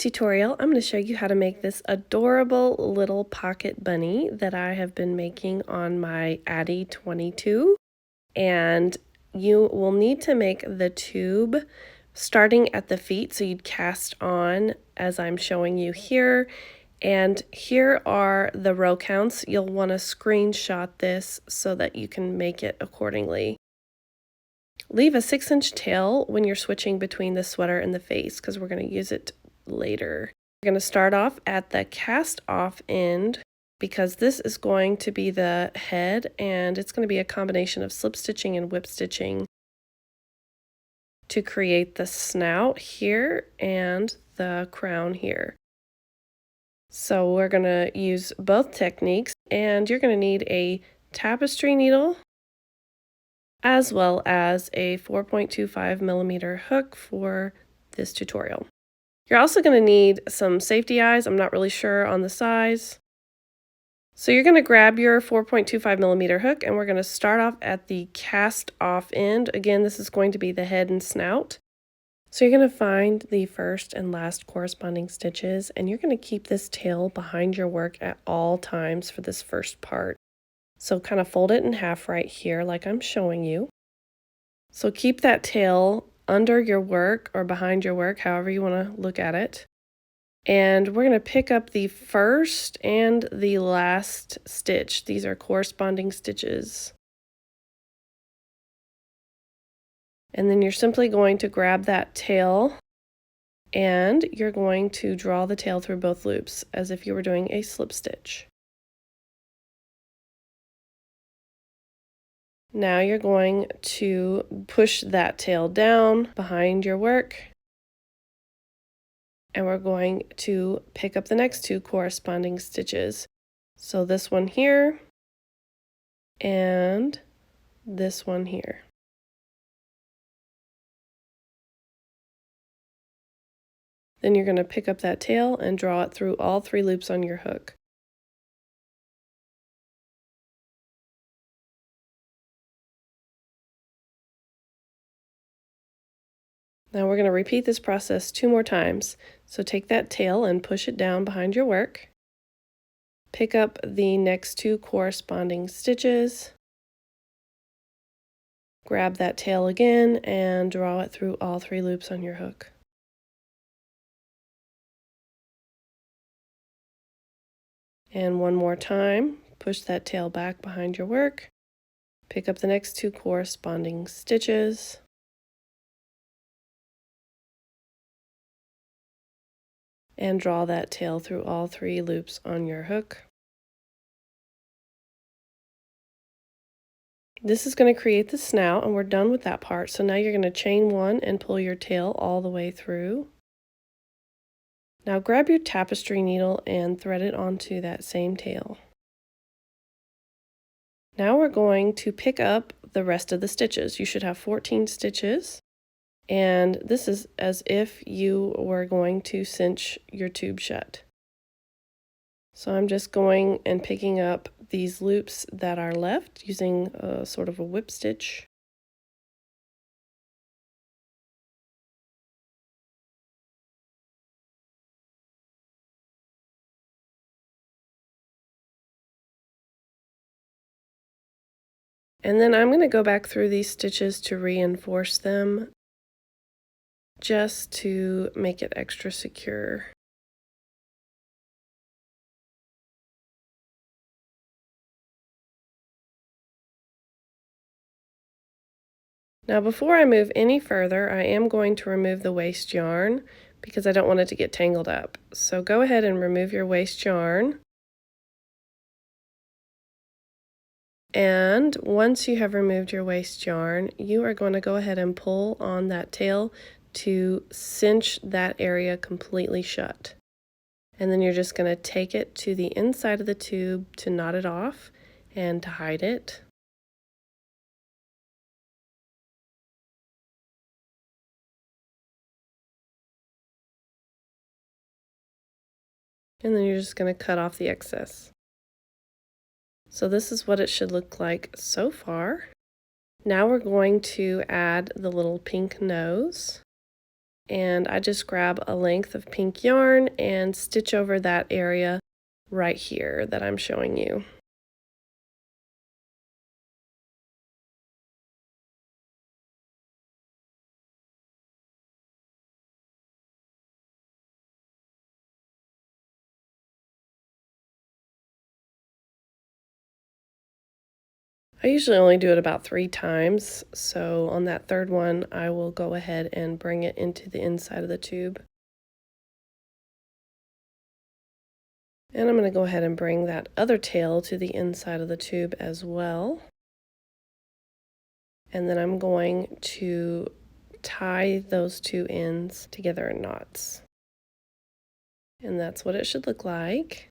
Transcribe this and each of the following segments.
tutorial, I'm going to show you how to make this adorable little pocket bunny that I have been making on my Addi 22. And you will need to make the tube starting at the feet, so you'd cast on as I'm showing you here. And here are the row counts. You'll want to screenshot this so that you can make it accordingly. Leave a 6-inch tail when you're switching between the sweater and the face because we're going to use it later. We're going to start off at the cast off end because this is going to be the head, and it's going to be a combination of slip stitching and whip stitching to create the snout here and the crown here. So we're going to use both techniques, and you're going to need a tapestry needle as well as a 4.25 millimeter hook for this tutorial. You're also going to need some safety eyes. I'm not really sure on the size. So you're going to grab your 4.25 millimeter hook, and we're going to start off at the cast off end. Again, this is going to be the head and snout. So you're going to find the first and last corresponding stitches, and you're going to keep this tail behind your work at all times for this first part. So kind of fold it in half right here like I'm showing you. So keep that tail under your work or behind your work, however you want to look at it. And we're going to pick up the first and the last stitch. These are corresponding stitches. And then you're simply going to grab that tail and you're going to draw the tail through both loops as if you were doing a slip stitch. Now you're going to push that tail down behind your work, and we're going to pick up the next two corresponding stitches. So this one here and this one here. Then you're going to pick up that tail and draw it through all 3 loops on your hook. Now we're going to repeat this process 2 more times. So take that tail and push it down behind your work. Pick up the next 2 corresponding stitches. Grab that tail again and draw it through all 3 loops on your hook. And one more time, push that tail back behind your work. Pick up the next 2 corresponding stitches. And draw that tail through all 3 loops on your hook. This is going to create the snout, and we're done with that part. So now you're going to chain 1 and pull your tail all the way through. Now grab your tapestry needle and thread it onto that same tail. Now we're going to pick up the rest of the stitches. You should have 14 stitches. And this is as if you were going to cinch your tube shut. So I'm just going and picking up these loops that are left using a sort of a whip stitch. And then I'm going to go back through these stitches to reinforce them, just to make it extra secure. Now before I move any further, I am going to remove the waste yarn because I don't want it to get tangled up. So go ahead and remove your waste yarn. And once you have removed your waste yarn, you are going to go ahead and pull on that tail to cinch that area completely shut. And then you're just going to take it to the inside of the tube to knot it off and to hide it. And then you're just going to cut off the excess. So this is what it should look like so far. Now we're going to add the little pink nose. And I just grab a length of pink yarn and stitch over that area right here that I'm showing you. I usually only do it about 3 times, so on that third one, I will go ahead and bring it into the inside of the tube. And I'm going to go ahead and bring that other tail to the inside of the tube as well. And then I'm going to tie those two ends together in knots. And that's what it should look like.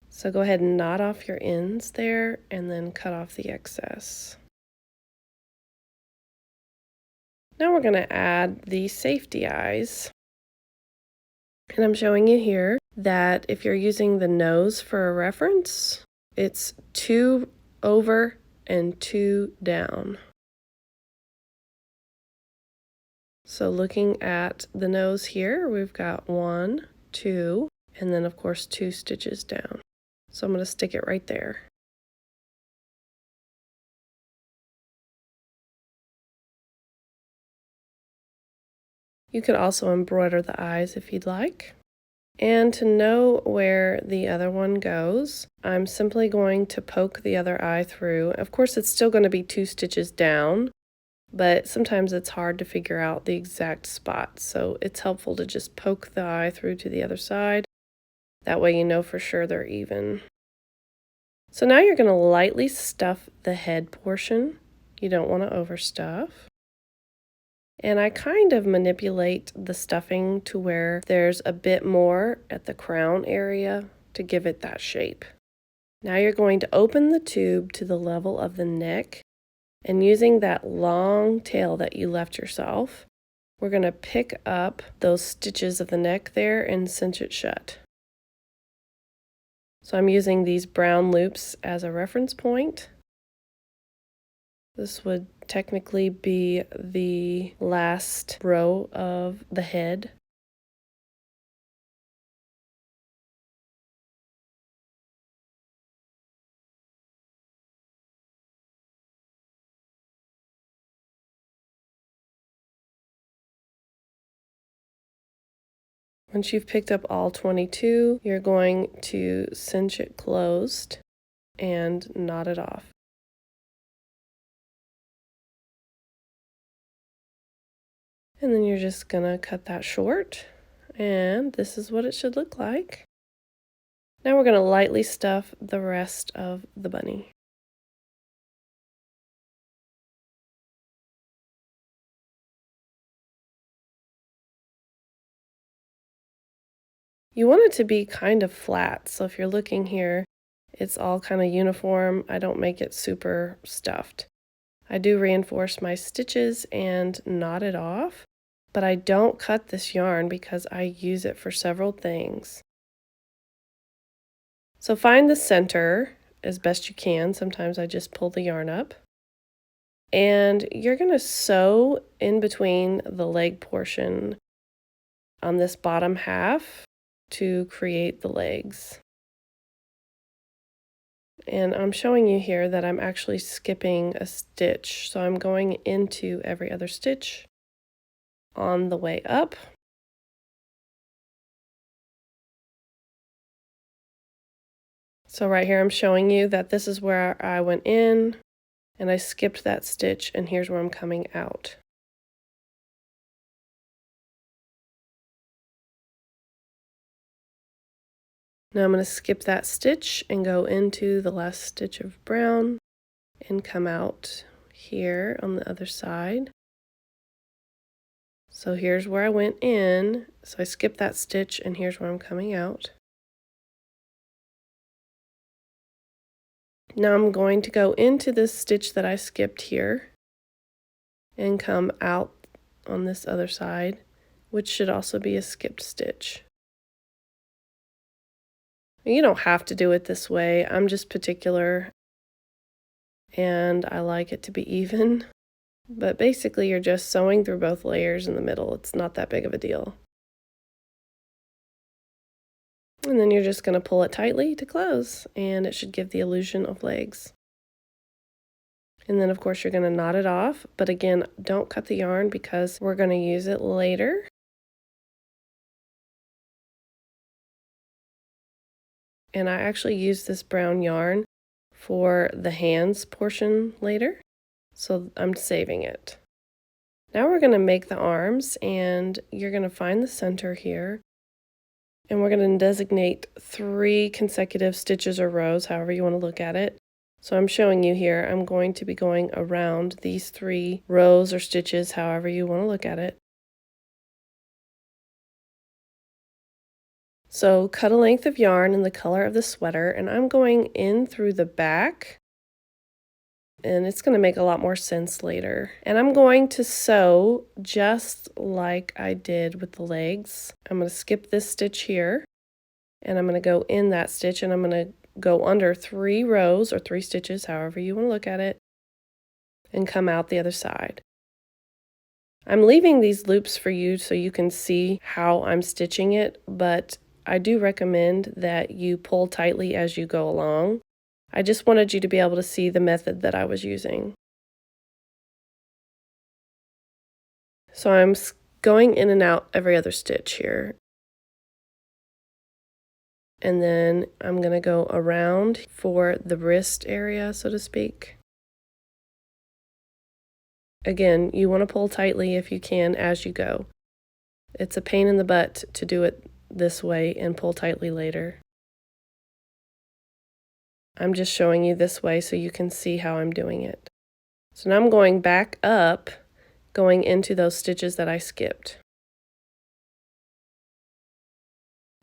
So go ahead and knot off your ends there and then cut off the excess. Now we're going to add the safety eyes. And I'm showing you here that if you're using the nose for a reference, it's 2 over and 2 down. So looking at the nose here, we've got 1, 2, and then of course 2 stitches down. So I'm going to stick it right there. You could also embroider the eyes if you'd like. And to know where the other one goes, I'm simply going to poke the other eye through. Of course, it's still going to be 2 stitches down, but sometimes it's hard to figure out the exact spot. So it's helpful to just poke the eye through to the other side. That way you know for sure they're even. So now you're going to lightly stuff the head portion. You don't want to overstuff. And I kind of manipulate the stuffing to where there's a bit more at the crown area to give it that shape. Now you're going to open the tube to the level of the neck, and using that long tail that you left yourself, we're going to pick up those stitches of the neck there and cinch it shut. So I'm using these brown loops as a reference point. This would technically be the last row of the head. Once you've picked up all 22, you're going to cinch it closed and knot it off. And then you're just gonna cut that short, and this is what it should look like. Now we're gonna lightly stuff the rest of the bunny. You want it to be kind of flat, so if you're looking here, it's all kind of uniform. I don't make it super stuffed. I do reinforce my stitches and knot it off, but I don't cut this yarn because I use it for several things. So find the center as best you can. Sometimes I just pull the yarn up. And you're going to sew in between the leg portion on this bottom half to create the legs. And I'm showing you here that I'm actually skipping a stitch. So I'm going into every other stitch on the way up. So right here I'm showing you that this is where I went in and I skipped that stitch, and here's where I'm coming out. Now I'm going to skip that stitch and go into the last stitch of brown and come out here on the other side. So here's where I went in, so I skipped that stitch and here's where I'm coming out. Now I'm going to go into this stitch that I skipped here and come out on this other side, which should also be a skipped stitch. You don't have to do it this way. I'm just particular and I like it to be even. But basically you're just sewing through both layers in the middle. It's not that big of a deal. And then you're just going to pull it tightly to close, and it should give the illusion of legs. And then of course you're going to knot it off, but again, don't cut the yarn because we're going to use it later. And I actually use this brown yarn for the hands portion later, so I'm saving it. Now we're going to make the arms, and you're going to find the center here, and we're going to designate 3 consecutive stitches or rows, however you want to look at it. So I'm showing you here, I'm going to be going around these 3 rows or stitches, however you want to look at it. So cut a length of yarn in the color of the sweater, and I'm going in through the back, and it's going to make a lot more sense later. And I'm going to sew just like I did with the legs. I'm going to skip this stitch here, and I'm going to go in that stitch, and I'm going to go under 3 rows or 3 stitches, however you want to look at it, and come out the other side. I'm leaving these loops for you so you can see how I'm stitching it, but I do recommend that you pull tightly as you go along. I just wanted you to be able to see the method that I was using. So I'm going in and out every other stitch here. And then I'm going to go around for the wrist area, so to speak. Again, you want to pull tightly if you can as you go. It's a pain in the butt to do it this way and pull tightly later. I'm just showing you this way so you can see how I'm doing it. So now I'm going back up, going into those stitches that I skipped.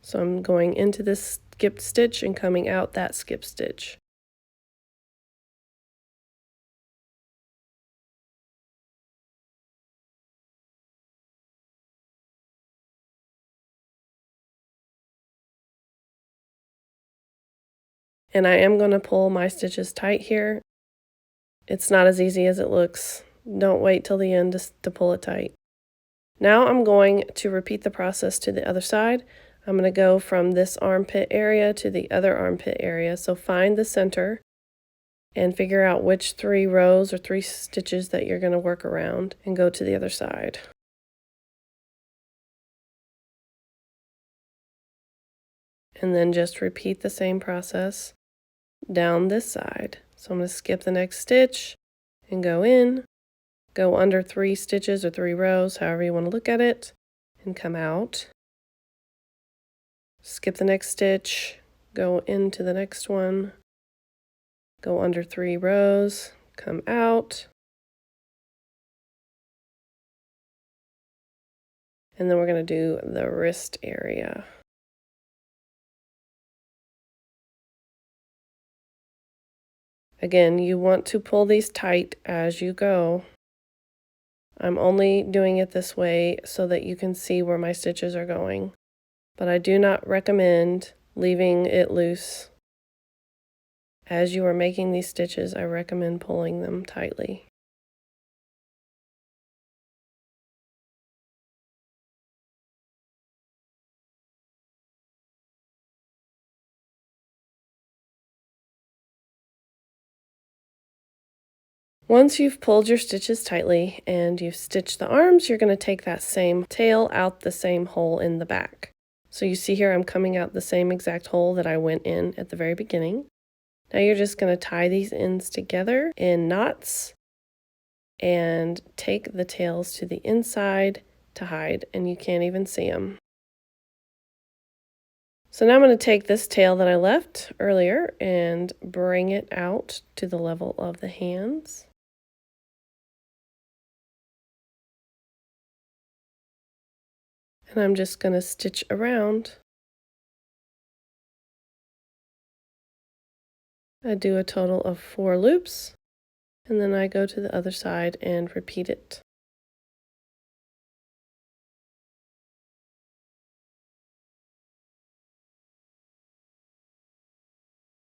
So I'm going into this skipped stitch and coming out that skipped stitch. And I am going to pull my stitches tight here. It's not as easy as it looks. Don't wait till the end to pull it tight. Now I'm going to repeat the process to the other side. I'm going to go from this armpit area to the other armpit area. So find the center and figure out which 3 rows or 3 stitches that you're going to work around, and go to the other side. And then just repeat the same process down this side. So I'm going to skip the next stitch and go in, go under 3 stitches or 3 rows, however you want to look at it, and come out. Skip the next stitch, go into the next one, go under 3 rows, come out. And then we're going to do the wrist area. Again, you want to pull these tight as you go. I'm only doing it this way so that you can see where my stitches are going, but I do not recommend leaving it loose. As you are making these stitches, I recommend pulling them tightly. Once you've pulled your stitches tightly and you've stitched the arms, you're going to take that same tail out the same hole in the back. So you see here I'm coming out the same exact hole that I went in at the very beginning. Now you're just going to tie these ends together in knots and take the tails to the inside to hide, and you can't even see them. So now I'm going to take this tail that I left earlier and bring it out to the level of the hands. And I'm just going to stitch around. I do a total of 4 loops, and then I go to the other side and repeat it.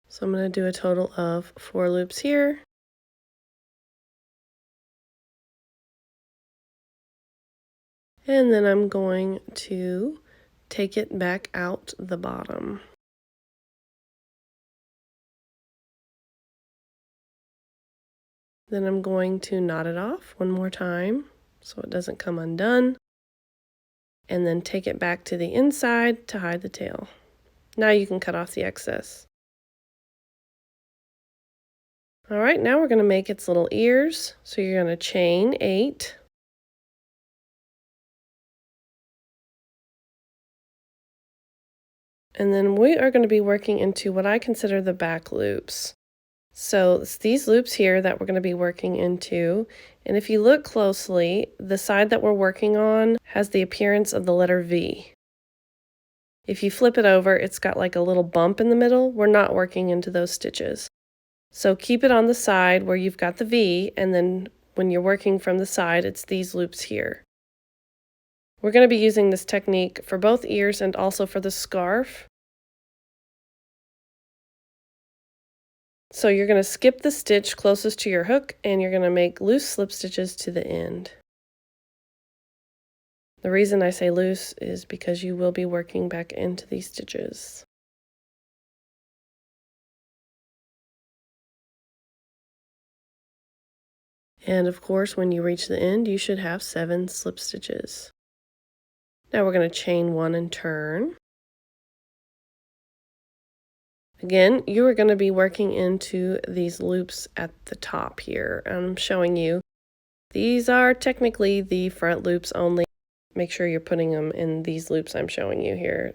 So I'm going to do a total of 4 loops here. And then I'm going to take it back out the bottom. Then I'm going to knot it off one more time so it doesn't come undone. And then take it back to the inside to hide the tail. Now you can cut off the excess. All right, now we're going to make its little ears. So you're going to chain 8. And then we are going to be working into what I consider the back loops. So it's these loops here that we're going to be working into. And if you look closely, the side that we're working on has the appearance of the letter V. If you flip it over, it's got like a little bump in the middle. We're not working into those stitches. So keep it on the side where you've got the V, and then when you're working from the side, it's these loops here. We're going to be using this technique for both ears and also for the scarf. So you're going to skip the stitch closest to your hook, and you're going to make loose slip stitches to the end. The reason I say loose is because you will be working back into these stitches. And of course, when you reach the end, you should have 7 slip stitches. Now we're going to chain 1 and turn. Again, you are going to be working into these loops at the top here. I'm showing you. These are technically the front loops only. Make sure you're putting them in these loops I'm showing you here.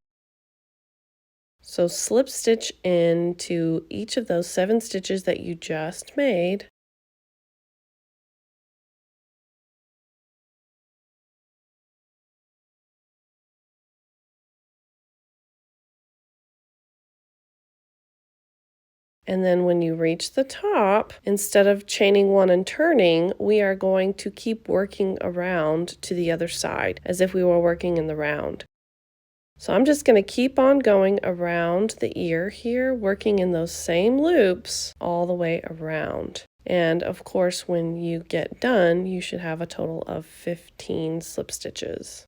So slip stitch into each of those 7 stitches that you just made. And then when you reach the top, instead of chaining 1 and turning, we are going to keep working around to the other side as if we were working in the round. So I'm just going to keep on going around the ear here, working in those same loops all the way around. And of course, when you get done, you should have a total of 15 slip stitches.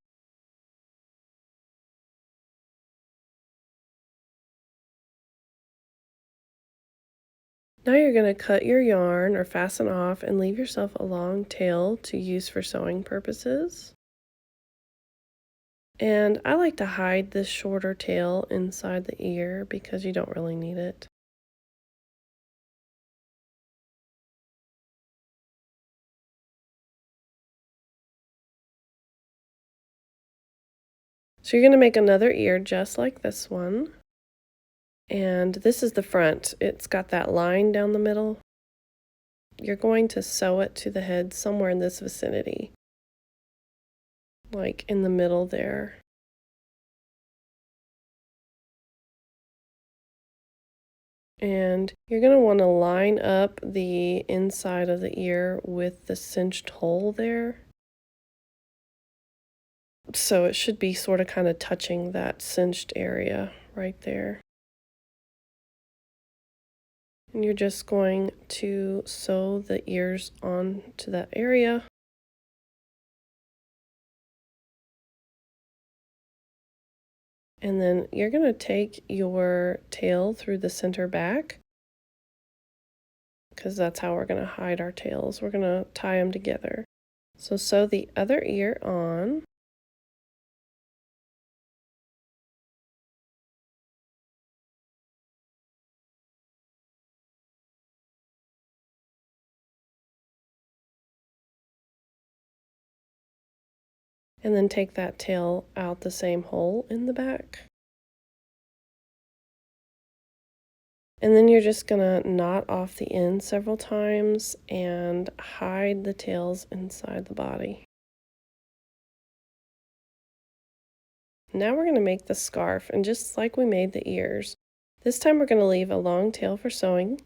Now you're going to cut your yarn or fasten off and leave yourself a long tail to use for sewing purposes. And I like to hide this shorter tail inside the ear because you don't really need it. So you're going to make another ear just like this one. And this is the front. It's got that line down the middle. You're going to sew it to the head somewhere in this vicinity, like in the middle there. And you're going to want to line up the inside of the ear with the cinched hole there. So it should be sort of kind of touching that cinched area right there. And you're just going to sew the ears onto that area. And then you're going to take your tail through the center back, because that's how we're going to hide our tails. We're going to tie them together. So sew the other ear on. And then take that tail out the same hole in the back. And then you're just gonna knot off the end several times and hide the tails inside the body. Now we're gonna make the scarf, and just like we made the ears, this time we're gonna leave a long tail for sewing,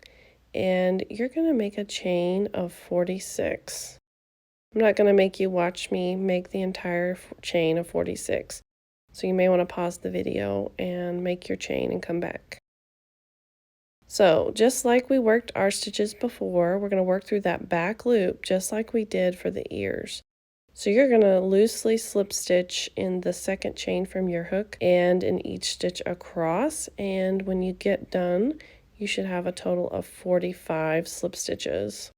and you're gonna make a chain of 46. I'm not going to make you watch me make the entire chain of 46. So you may want to pause the video and make your chain and come back. So just like we worked our stitches before, we're going to work through that back loop just like we did for the ears. So you're going to loosely slip stitch in the second chain from your hook and in each stitch across, and when you get done you should have a total of 45 slip stitches.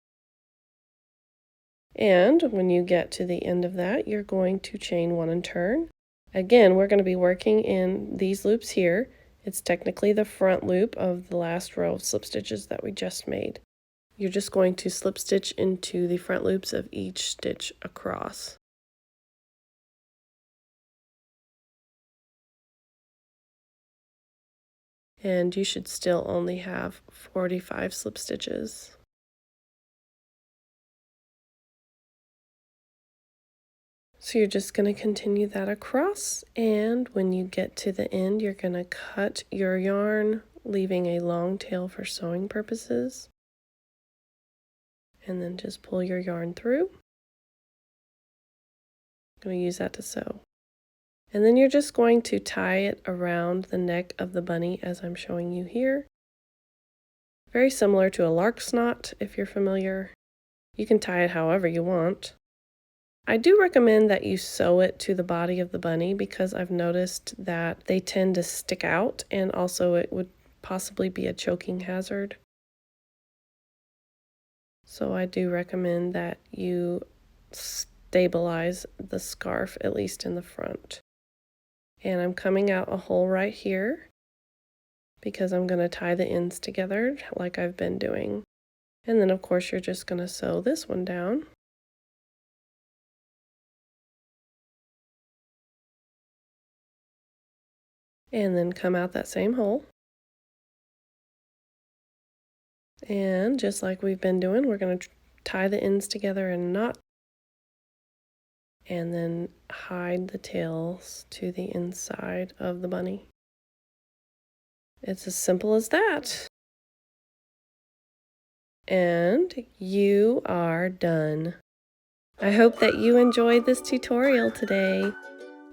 And when you get to the end of that, you're going to chain 1 and turn. Again, we're going to be working in these loops here. It's technically the front loop of the last row of slip stitches that we just made. You're just going to slip stitch into the front loops of each stitch across. And you should still only have 45 slip stitches. So you're just going to continue that across, and when you get to the end, you're going to cut your yarn, leaving a long tail for sewing purposes. And then just pull your yarn through. I'm going to use that to sew. And then you're just going to tie it around the neck of the bunny as I'm showing you here. Very similar to a lark's knot if you're familiar. You can tie it however you want. I do recommend that you sew it to the body of the bunny because I've noticed that they tend to stick out, and also it would possibly be a choking hazard. So I do recommend that you stabilize the scarf, at least in the front. And I'm coming out a hole right here because I'm going to tie the ends together like I've been doing. And then of course you're just going to sew this one down. And then come out that same hole. And just like we've been doing, we're going to tie the ends together in a knot. And then hide the tails to the inside of the bunny. It's as simple as that. And you are done. I hope that you enjoyed this tutorial today.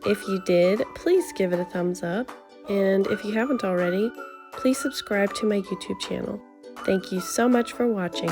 If you did, please give it a thumbs up. And if you haven't already, please subscribe to my YouTube channel. Thank you so much for watching.